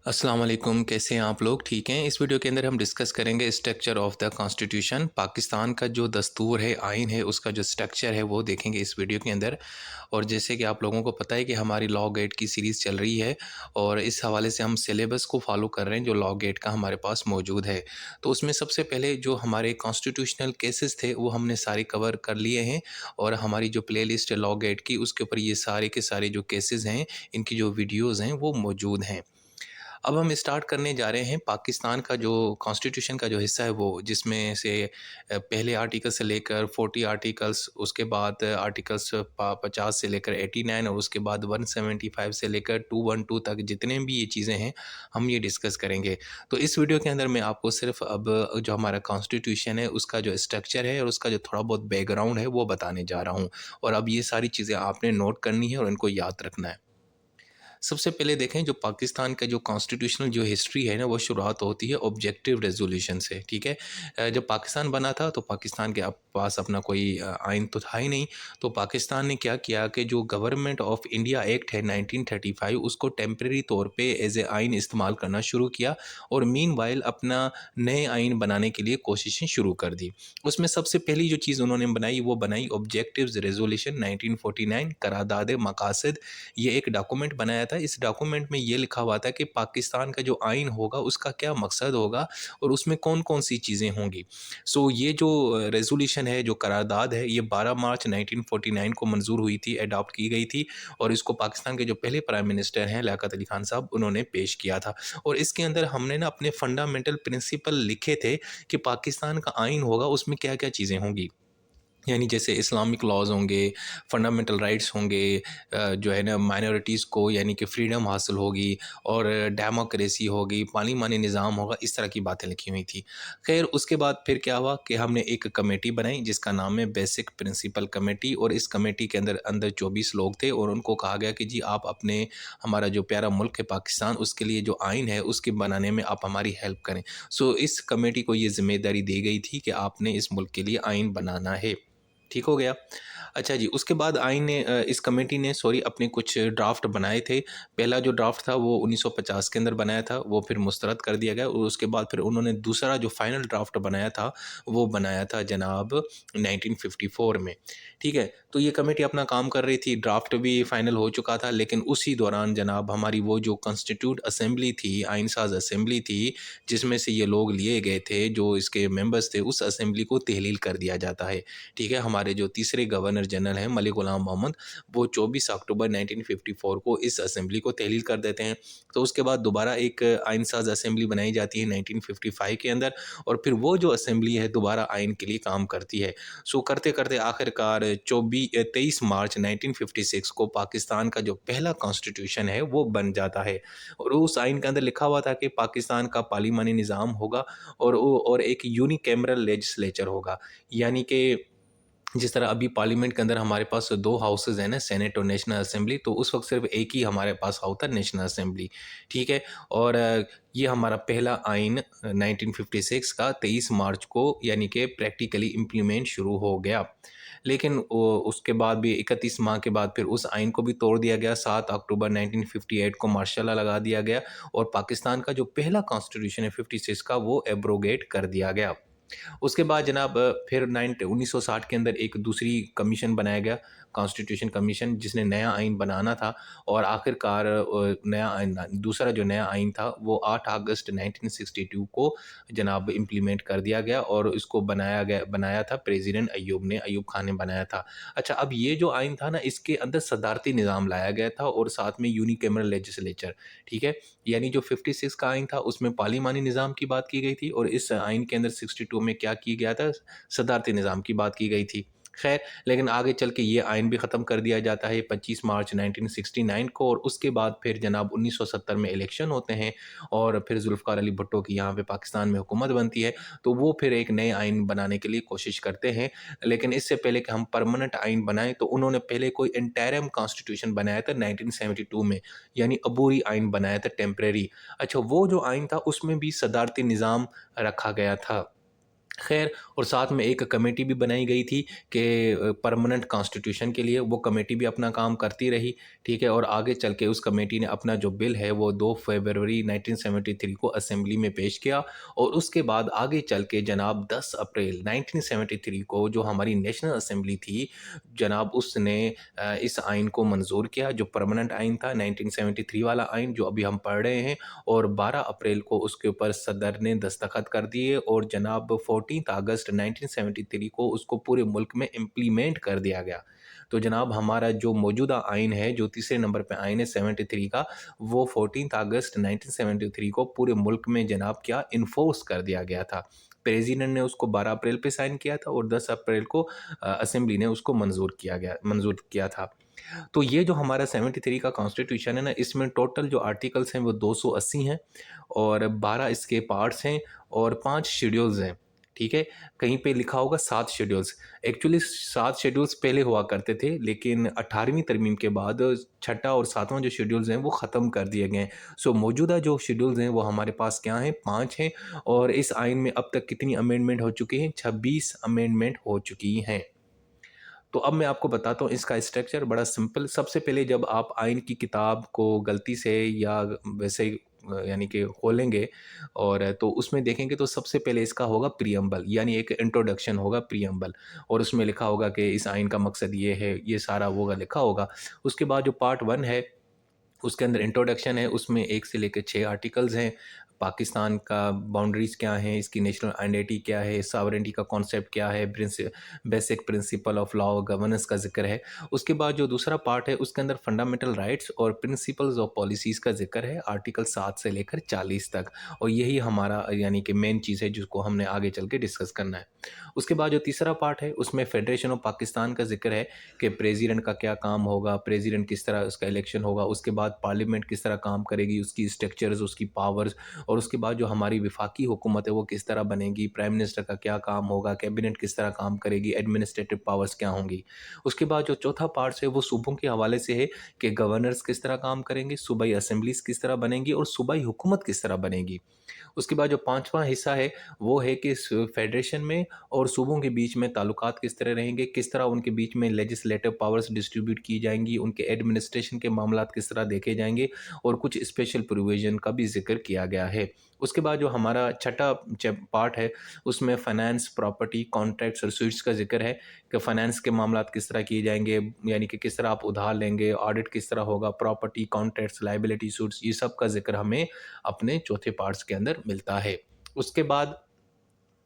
अस्सलाम वालेकुम, कैसे हैं आप लोग? ठीक हैं। इस वीडियो के अंदर हम डिस्कस करेंगे structure of the constitution. Pakistan का जो दस्तूर है, आइन है, उसका जो स्ट्रक्चर है वो देखेंगे इस वीडियो के अंदर। और जैसे कि आप लोगों को पता है कि हमारी लॉ गेट की सीरीज़ चल रही है और इस हवाले से हम सिलेबस को फॉलो कर रहे हैं जो लॉ गेट का हमारे पास मौजूद है। तो उसमें सबसे पहले जो हमारे कॉन्स्टिट्यूशनल केसेस थे वो हमने सारे कवर कर लिए हैं और हमारी जो प्लेलिस्ट है लॉ गेट की उसके ऊपर ये सारे के सारे जो केसेस हैं, इनकी जो वीडियोज़ हैं वो मौजूद हैं। अब हम स्टार्ट करने जा रहे हैं पाकिस्तान का जो कॉन्स्टिट्यूशन का जो हिस्सा है वो, जिसमें से पहले आर्टिकल से लेकर 40 आर्टिकल्स, उसके बाद आर्टिकल्स 50 से लेकर 89 और उसके बाद 175 से लेकर 212 तक जितने भी ये चीज़ें हैं हम ये डिस्कस करेंगे। तो इस वीडियो के अंदर मैं आपको सिर्फ अब जो हमारा कॉन्स्टिट्यूशन है उसका जो स्ट्रक्चर है और उसका जो थोड़ा बहुत बैकग्राउंड है वो बताने जा रहा हूँ। और अब ये सारी चीज़ें आपने नोट करनी है और इनको याद रखना है। सबसे पहले देखें जो पाकिस्तान का जो कॉन्स्टिट्यूशनल जो हिस्ट्री है ना वो शुरुआत होती है ऑब्जेक्टिव रेजोल्यूशन से। ठीक है। जब पाकिस्तान बना था तो पाकिस्तान के पास अपना कोई आइन तो था ही नहीं। तो पाकिस्तान ने क्या किया कि जो गवर्नमेंट ऑफ इंडिया एक्ट है 1935 उसको टेम्प्रेरी तौर पे एज ए आइन इस्तेमाल करना शुरू किया और मीनवाइल अपना नए आइन बनाने के लिए कोशिशें शुरू कर दी। उसमें सबसे पहली जो चीज़ उन्होंने बनाई वो बनाई ऑब्जेक्टिव्स रेजोल्यूशन 1949 करारदाद मकासद। ये एक डॉक्यूमेंट बनाया था। इस डॉक्यूमेंट में ये लिखा हुआ था कि पाकिस्तान का जो आइन होगा उसका क्या मकसद होगा और उसमें कौन-कौन सी चीज़ें होंगी। सो ये जो रेज़ोल्यूशन है, जो करारदाद है, ये 12 मार्च 1949 को मंज़ूर हुई थी, एडॉप्ट की गई थी और इसको पाकिस्तान के जो पहले प्राइम मिनिस्टर हैं लियाकत अली खान साहब, उन्होंने पेश किया था। और इसके अंदर हमने ना अपने फंडामेंटल प्रिंसिपल लिखे थे कि पाकिस्तान का आइन होगा उसमें क्या-क्या चीज़ें होंगी। यानी जैसे इस्लामिक लॉज़ होंगे, फंडामेंटल राइट्स होंगे, जो है ना माइनॉरिटीज़ को यानी कि फ्रीडम हासिल होगी और डेमोक्रेसी होगी, पार्लिमानी निज़ाम होगा, इस तरह की बातें लिखी हुई थी। ख़ैर उसके बाद फिर क्या हुआ कि हमने एक कमेटी बनाई जिसका नाम है बेसिक प्रिंसिपल कमेटी और इस कमेटी के अंदर अंदर 24 लोग थे और उनको कहा गया कि जी आप अपने हमारा जो प्यारा मुल्क है पाकिस्तान उसके लिए जो आइन है उसके बनाने में आप हमारी हेल्प करें। सो इस कमेटी को ये ज़िम्मेदारी दी गई थी कि आपने इस मुल्क के लिए आइन बनाना है। ठीक हो गया। अच्छा जी, उसके बाद आइन ने इस कमेटी ने अपने कुछ ड्राफ्ट बनाए थे। पहला जो ड्राफ्ट था वो 1950 के अंदर बनाया था, वो फिर मुस्तरद कर दिया गया और उसके बाद फिर उन्होंने दूसरा जो फाइनल ड्राफ्ट बनाया था, वो बनाया था जनाब 1954 में। ठीक है? तो ये कमेटी अपना काम कर रही थी, ड्राफ्ट भी फाइनल हो चुका था, लेकिन उसी दौरान जनाब हमारी वो जो कॉन्स्टिट्यूट असेंबली थी, आइन साज़ असेंबली थी, जिसमें से ये लोग लिए गए थे, जो इसके मेंबर्स थे, उस असेंबली को तहलील कर दिया जाता है। ठीक है, हमारे जो तीसरे गवर्नर जनरल हैं मलिक गुलाम मोहम्मद, वो 24 अक्टूबर 1954 को इस असेंबली को तहलील कर देते हैं। तो उसके बाद दोबारा एक आइन साज़ असेंबली बनाई जाती है 1955 के अंदर और फिर वो जो असेंबली है दोबारा आइन के लिए काम करती है। सो करते-करते आखिरकार 23 मार्च 1956 को पाकिस्तान का जो पहला कॉन्स्टिट्यूशन है वो बन जाता है और उस आइन के अंदर लिखा हुआ था कि पाकिस्तान का पार्लिमानी निज़ाम होगा और एक यूनिकैमरल लेजिस्लेचर होगा। यानी कि जिस तरह अभी पार्लियामेंट के अंदर हमारे पास 2 हाउसेज़ हैं ना, सेनेट और नेशनल असेंबली, तो उस वक़्त सिर्फ़ एक ही हमारे पास हाउस था, नेशनल असेंबली। ठीक है? और ये हमारा पहला आइन 1956 का 23 मार्च को यानी कि प्रैक्टिकली इम्प्लीमेंट शुरू हो गया। लेकिन उसके बाद भी 31 माह के बाद फिर उस आइन को भी तोड़ दिया गया। 7 अक्टूबर 1958 को मार्शल लॉ लगा दिया गया और पाकिस्तान का जो पहला कॉन्स्टिट्यूशन है 56 का वो एब्रोगेट कर दिया गया। उसके बाद जनाब फिर 1960 के अंदर एक दूसरी कमीशन बनाया गया, कॉन्स्टिट्यूशन कमीशन, जिसने नया आइन बनाना था और आखिरकार नया आइन दूसरा जो नया आइन था वो 8 अगस्त 1962 को जनाब इम्प्लीमेंट कर दिया गया और इसको बनाया था प्रेसिडेंट अयूब खान ने बनाया था। अच्छा, अब ये जो आइन था ना इसके अंदर सदारती निज़ाम लाया गया था और साथ में यूनिकैमरल लेजिस्लेचर। ठीक है? यानी जो 56 का आइन था उसमें पार्लिमानी निज़ाम की बात की गई थी और इस आइन के अंदर 62 में क्या की गया था, सदारती निज़ाम की बात की गई थी। खैर, लेकिन आगे चल के ये आइन भी ख़त्म कर दिया जाता है 25 मार्च 1969 को और उसके बाद फिर जनाब 1970 में इलेक्शन होते हैं और फिर ज़ुल्फ़िकार अली भुट्टो की यहाँ पे पाकिस्तान में हुकूमत बनती है, तो वो फिर एक नए आइन बनाने के लिए कोशिश करते हैं। लेकिन इससे पहले कि हम परमानेंट आइन बनाएँ तो उन्होंने पहले कोई इंटरिम कॉन्स्टिट्यूशन बनाया था 1972 में, यानी अबूरी आइन बनाया था टेम्परेरी। अच्छा, वो जो आइन था उसमें भी सदारती निज़ाम रखा गया था। खैर, और साथ में एक कमेटी भी बनाई गई थी कि परमानेंट कॉन्स्टिट्यूशन के लिए, वो कमेटी भी अपना काम करती रही, ठीक है। और आगे चल के उस कमेटी ने अपना जो बिल है वो 2 फरवरी 1973 को असेंबली में पेश किया। और उसके बाद आगे चल के जनाब 10 अप्रैल 1973 को जो हमारी नेशनल असेंबली थी, जनाब उसने इस आइन को मंजूर किया, जो परमानेंट आइन था 1973 वाला आइन जो अभी हम पढ़ रहे हैं। और 12 अप्रैल को उसके ऊपर सदर ने दस्तखत कर दिए और जनाब 14 अगस्त 1973 को उसको पूरे मुल्क में इम्प्लीमेंट कर दिया गया। तो जनाब हमारा जो मौजूदा आइन है, जो तीसरे नंबर पे आइन है 73 का, वो 14 अगस्त 1973 को पूरे मुल्क में जनाब क्या इन्फोर्स कर दिया गया था। प्रेसिडेंट ने उसको 12 अप्रैल पे साइन किया था और 10 अप्रैल को असेंबली ने उसको मंजूर किया था। तो ये जो हमारा 73 का कॉन्स्टिट्यूशन है ना, इसमें टोटल जो आर्टिकल्स हैं वो 280 हैं और 12 इसके पार्ट्स हैं और 5 शेड्यूल्स हैं, ठीक है। कहीं पे लिखा होगा 7 शेड्यूल्स। एक्चुअली 7 शेड्यूल्स पहले हुआ करते थे, लेकिन 18वीं तरमीम के बाद छठा और सातवां जो शेड्यूल्स हैं वो ख़त्म कर दिए गए हैं। सो मौजूदा जो शेड्यूल्स हैं वो हमारे पास क्या हैं, 5 हैं। और इस आइन में अब तक कितनी अमेंडमेंट हो चुकी हैं, 26 अमेंडमेंट हो चुकी हैं। तो अब मैं आपको बताता हूँ इसका स्ट्रक्चर बड़ा सिंपल। सबसे पहले जब आप आइन की किताब को गलती से या वैसे ही यानी कि खोलेंगे और तो उसमें देखेंगे तो सबसे पहले इसका होगा प्रियम्बल, यानी एक इंट्रोडक्शन होगा प्रियम्बल। और उसमें लिखा होगा कि इस आइन का मकसद ये है, ये सारा होगा लिखा होगा। उसके बाद जो पार्ट 1 है उसके अंदर इंट्रोडक्शन है, उसमें 1 से लेकर 6 आर्टिकल्स हैं। पाकिस्तान का बाउंड्रीज़ क्या हैं, इसकी नेशनल आइडेंटिटी क्या है, सॉवरेनिटी का कॉन्सेप्ट क्या है, basic principle of law governance का ज़िक्र है। उसके बाद जो दूसरा पार्ट है उसके अंदर फंडामेंटल राइट्स और प्रिंसिपल्स ऑफ पॉलिसीज़ का ज़िक्र है, आर्टिकल 7 से लेकर 40 तक। और यही हमारा यानी कि मेन चीज़ है जिसको हमने आगे चल के डिस्कस करना है। उसके बाद जो तीसरा पार्ट है उसमें फेडरेशन ऑफ पाकिस्तान का ज़िक्र है कि प्रेसिडेंट का क्या काम होगा, प्रेसिडेंट किस तरह उसका इलेक्शन होगा, उसके बाद पार्लियामेंट किस तरह काम करेगी, उसकी स्ट्रक्चर्स, उसकी पावर्स। और उसके बाद जो हमारी वफाकी हुकूमत है वो किस तरह बनेगी, प्राइम मिनिस्टर का क्या काम होगा, कैबिनेट किस तरह काम करेगी, एडमिनिस्ट्रेटिव पावर्स क्या होंगी। उसके बाद जो चौथा पार्ट है वो सूबों के हवाले से है कि गवर्नर्स किस तरह काम करेंगे, सूबाई असेंबलीज किस तरह बनेंगी और सूबाई हुकूमत किस तरह बनेगी। उसके बाद जो पाँचवाँ हिस्सा है वो है कि फेडरेशन में और सूबों के बीच में ताल्लुकात किस तरह रहेंगे, किस तरह उनके बीच में लेजिस्लेटिव पावर्स डिस्ट्रीब्यूट की जाएंगी, उनके एडमिनिस्ट्रेशन के मामलात किस तरह देखे जाएंगे। और कुछ स्पेशल प्रोविज़न का भी ज़िक्र किया गया है। उसके बाद जो हमारा छठा पार्ट है उसमें फ़ाइनेंस, प्रॉपर्टी, कॉन्ट्रैक्ट्स और स्वीट्स का ज़िक्र है कि फ़ाइनेंस के मामलात किस तरह किए जाएंगे, यानी कि किस तरह आप उधार लेंगे, ऑडिट किस तरह होगा, प्रॉपर्टी, कॉन्ट्रैक्ट्स, लायबिलिटी सूट्स, ये सब का ज़िक्र हमें अपने चौथे पार्ट्स के अंदर मिलता है। उसके बाद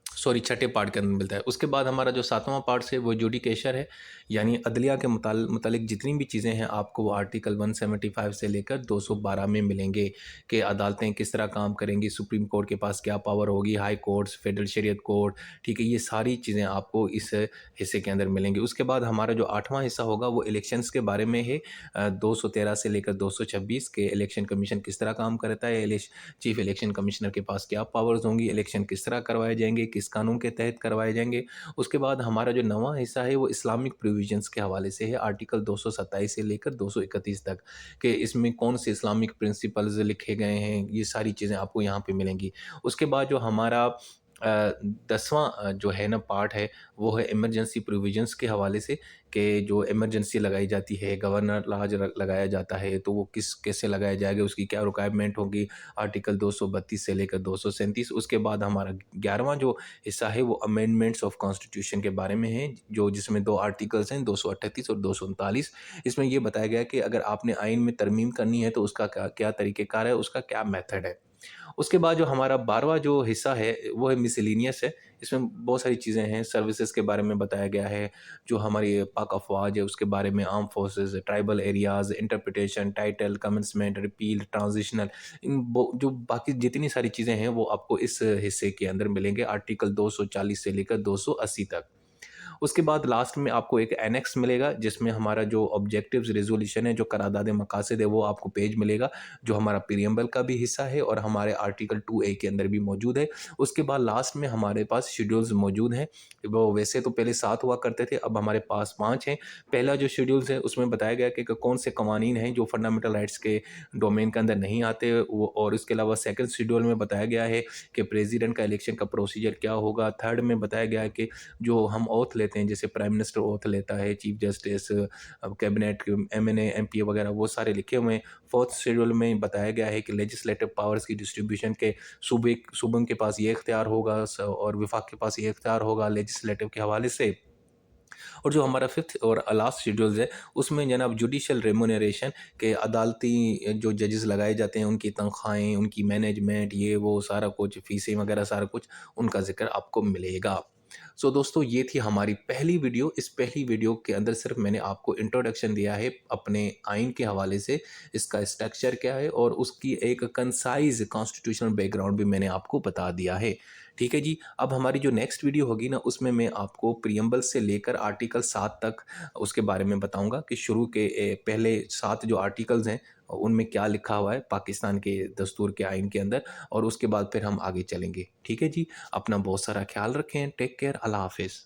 सॉरी छठे पार्ट के अंदर मिलता है। उसके बाद हमारा जो सातवां पार्ट है वो जुडिकेचर है, यानी अदलिया के मुतालिक जितनी भी चीज़ें हैं आपको वो आर्टिकल 175 से लेकर 212 में मिलेंगे कि अदालतें किस तरह काम करेंगी, सुप्रीम कोर्ट के पास क्या पावर होगी, हाई कोर्ट्स, फेडरल शरीयत कोर्ट, ठीक है। ये सारी चीज़ें आपको इस हिस्से के अंदर मिलेंगी। उसके बाद हमारा जो आठवां हिस्सा होगा वो इलेक्शंस के बारे में है। 213 से लेकर 226 के इलेक्शन कमीशन किस तरह काम करता है, चीफ इलेक्शन कमिश्नर के पास क्या पावर्स होंगी, इलेक्शन किस तरह करवाए जाएंगे, किस कानून के तहत करवाए जाएंगे। उसके बाद हमारा जो नवा हिस्सा है वो इस्लामिक प्रोविजंस के हवाले से है, आर्टिकल 227 से लेकर 231 तक कि इसमें कौन से इस्लामिक प्रिंसिपल्स लिखे गए हैं, ये सारी चीज़ें आपको यहाँ पे मिलेंगी। उसके बाद जो हमारा 10वां जो है ना पार्ट है वो है इमरजेंसी प्रोविजंस के हवाले से कि जो इमरजेंसी लगाई जाती है, गवर्नर लाज लगाया जाता है, तो वो कैसे लगाया जाएगा, उसकी क्या रिक्वायरमेंट होगी, आर्टिकल 232 से लेकर 237। उसके बाद हमारा 11वां जो हिस्सा है वो अमेंडमेंट्स ऑफ कॉन्स्टिट्यूशन के बारे में है, जो जिसमें 2 आर्टिकल्स हैं, 238 और 239। इसमें ये बताया गया कि अगर आपने आइन में तरमीम करनी है तो उसका क्या क्या तरीक़ेकार है, उसका क्या मेथड है। उसके बाद जो हमारा 12वां जो हिस्सा है वो है मिसलेनियस है। इसमें बहुत सारी चीज़ें हैं, सर्विसेज़ के बारे में बताया गया है, जो हमारी पाक अफ़वाज है उसके बारे में, arm forces, tribal areas, interpretation, title, commencement, repeal, transitional, जो बाकी जितनी सारी चीज़ें हैं वो आपको इस हिस्से के अंदर मिलेंगे, आर्टिकल 240 से लेकर 280 तक। उसके बाद लास्ट में आपको एक एनेक्स मिलेगा जिसमें हमारा जो ऑब्जेक्टिव्स रेजोल्यूशन है, जो करारदाद मकासद है, वो आपको पेज मिलेगा जो हमारा प्रीएम्बल का भी हिस्सा है और हमारे आर्टिकल 2A के अंदर भी मौजूद है। उसके बाद लास्ट में हमारे पास शेड्यूल्स मौजूद हैं। वो वैसे तो पहले 7 हुआ करते थे, अब हमारे पास 5 हैं। पहला जो शेड्यूल्स है उसमें बताया गया कि कौन से कवानीन हैं जो फंडामेंटल राइट्स के डोमेन के अंदर नहीं आते वो, और इसके अलावा सेकंड शेड्यूल में बताया गया है कि प्रेसिडेंट का इलेक्शन का प्रोसीजर क्या होगा। थर्ड में बताया गया है कि जो हम ओथ लेते हैं, जैसे प्राइम मिनिस्टर ओथ लेता है, chief justice, cabinet, MNA, MPa वगैरह, वो सारे लिखे हुए हैं। फोर्थ शेड्यूल में बताया गया है कि लेजिस्लेटिव पावर्स की डिस्ट्रीब्यूशन के सूबों के पास ये इख्तियार होगा और विफाक के पास ये इख्तियार होगा लेजिस्लेटिव के हवाले से। और जो हमारा फिफ्थ और लास्ट शेड्यूल है उसमें जनाब जुडिशल रेमुनरेशन के अदालती जो जजेस लगाए जाते हैं उनकी तनख्वाहें, उनकी मैनेजमेंट, ये वो सारा कुछ, फीसें वगैरह सारा कुछ, उनका जिक्र आपको मिलेगा। दोस्तों, ये थी हमारी पहली वीडियो। इस पहली वीडियो के अंदर सिर्फ मैंने आपको इंट्रोडक्शन दिया है अपने आइन के हवाले से, इसका स्ट्रक्चर क्या है और उसकी एक कंसाइज कॉन्स्टिट्यूशनल बैकग्राउंड भी मैंने आपको बता दिया है। ठीक है जी। अब हमारी जो नेक्स्ट वीडियो होगी ना उसमें मैं आपको प्रियम्बल से लेकर आर्टिकल 7 तक उसके बारे में बताऊंगा कि शुरू के पहले 7 जो आर्टिकल्स हैं उनमें क्या लिखा हुआ है पाकिस्तान के दस्तूर के आइन के अंदर, और उसके बाद फिर हम आगे चलेंगे। ठीक है जी। अपना बहुत सारा ख्याल रखें। Take care. अल्लाह हाफिज़।